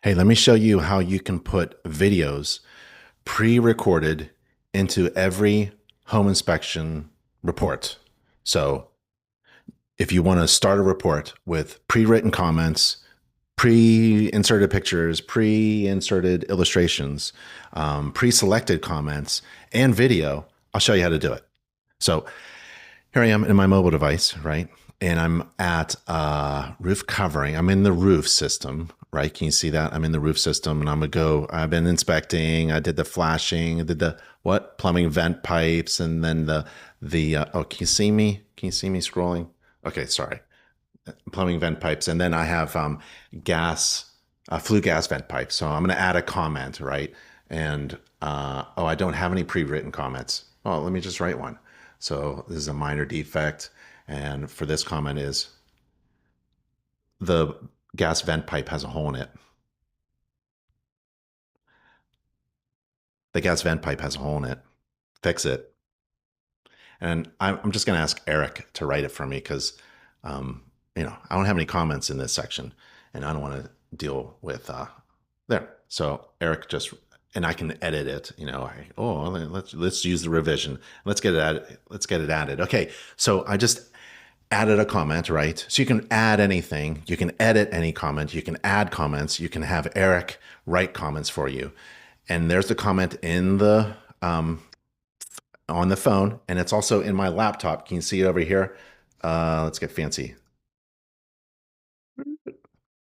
Hey, let me show you how you can put videos pre-recorded into every home inspection report. So if you want to start a report with pre-written comments, pre-inserted pictures, pre-inserted illustrations, pre-selected comments, and video, I'll show you how to do it. So here I am in my mobile device, right? And I'm at roof covering. I'm in the roof system, right? Can you see that? I'm in the roof system and I'm gonna go, I've been inspecting, I did the flashing, I did the what? Plumbing vent pipes, and then oh, can you see me? Can you see me scrolling? Okay, sorry. Plumbing vent pipes. And then I have flue gas vent pipes. So I'm gonna add a comment, right? And oh, I don't have any pre-written comments. Oh, let me just write one. So this is a minor defect. And for this comment is the gas vent pipe has a hole in it. The gas vent pipe has a hole in it. Fix it. And I'm just going to ask Eric to write it for me because, I don't have any comments in this section and I don't want to deal with there. So Eric just, and I can edit it, let's use the revision. Let's get it added. Let's get it added. Okay. So I just added a comment, right? So you can add anything. You can edit any comment. You can add comments. You can have Eric write comments for you. And there's the comment in the on the phone, and it's also in my laptop. Can you see it over here? Let's get fancy.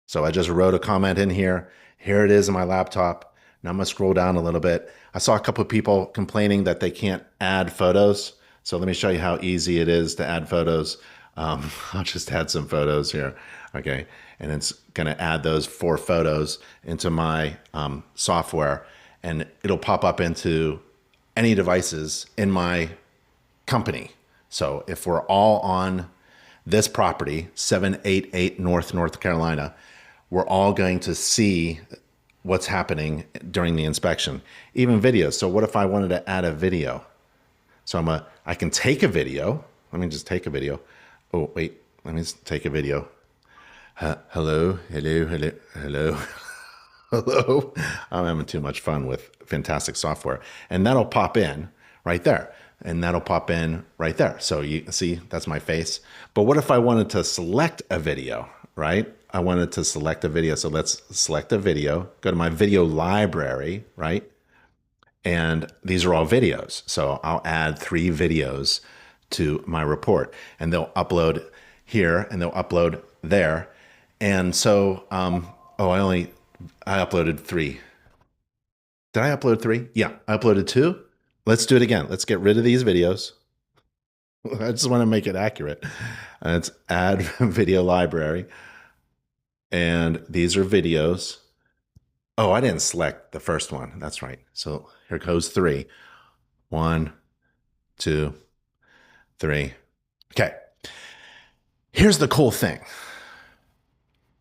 So I just wrote a comment in here. Here it is in my laptop. Now I'm gonna scroll down a little bit. I saw a couple of people complaining that they can't add photos. So let me show you how easy it is to add photos. I'll just add some photos here. Okay. And it's going to add those 4 photos into my software, and it'll pop up into any devices in my company. So if we're all on this property, 788 North Carolina, we're all going to see what's happening during the inspection, even videos. So what if I wanted to add a video? So I can take a video. Let me just take a video. Oh, wait, let me just take a video. Hello. Hello. I'm having too much fun with fantastic software. And that'll pop in right there. And that'll pop in right there. So you see, that's my face. But what if I wanted to select a video, right? I wanted to select a video. So let's select a video, go to my video library, right? And these are all videos. So I'll add 3 videos to my report, and they'll upload here and they'll upload there. And so, I uploaded 3. Did I upload 3? Yeah, I uploaded 2. Let's do it again. Let's get rid of these videos. I just want to make it accurate. Let's add video library. And these are videos. Oh, I didn't select the first one. That's right. So here goes 3. 1, 2, 3. Okay. Here's the cool thing.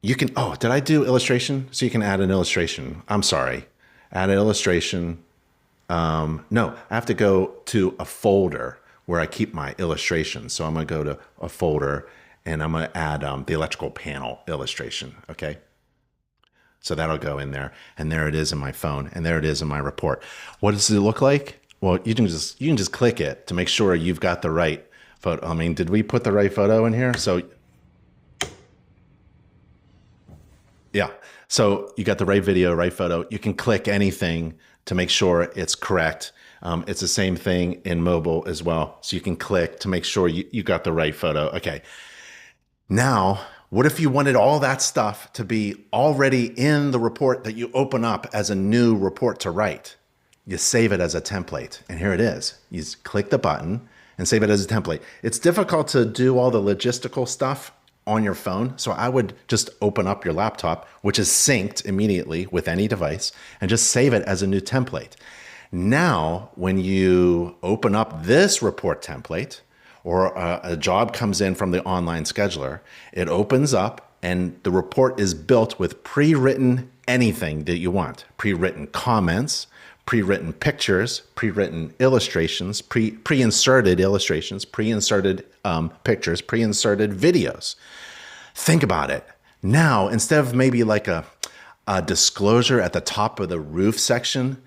You can, oh, did I do illustration? So you can add an illustration. I'm sorry. Add an illustration. No, I have to go to a folder where I keep my illustrations. So I'm going to go to a folder and I'm going to add the electrical panel illustration. Okay. So that'll go in there, and there it is in my phone, and there it is in my report. What does it look like? Well, you can just click it to make sure you've got the right photo. I mean, did we put the right photo in here? So yeah, so you got the right video, right photo. You can click anything to make sure it's correct. It's the same thing in mobile as well. So you can click to make sure you got the right photo. Okay. Now, what if you wanted all that stuff to be already in the report that you open up as a new report to write? You save it as a template, and here it is. You just click the button and save it as a template. It's difficult to do all the logistical stuff on your phone, so I would just open up your laptop, which is synced immediately with any device, and just save it as a new template. Now, when you open up this report template, or a job comes in from the online scheduler, it opens up and the report is built with pre-written anything that you want. Pre-written comments, pre-written pictures, pre-written illustrations, pre-inserted illustrations, pre-inserted pictures, pre-inserted videos. Think about it. Now, instead of maybe like a a disclosure at the top of the roof section.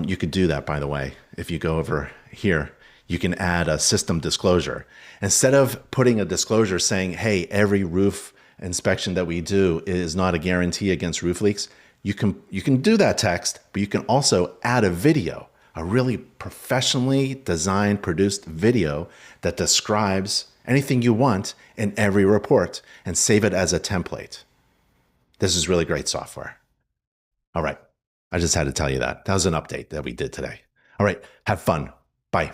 You could do that, by the way. If you go over here, you can add a system disclosure. Instead of putting a disclosure saying, hey, every roof inspection that we do is not a guarantee against roof leaks, you can do that text, but you can also add a video, a really professionally designed, produced video that describes anything you want in every report and save it as a template. This is really great software. All right. I just had to tell you that. That was an update that we did today. All right. Have fun. Bye.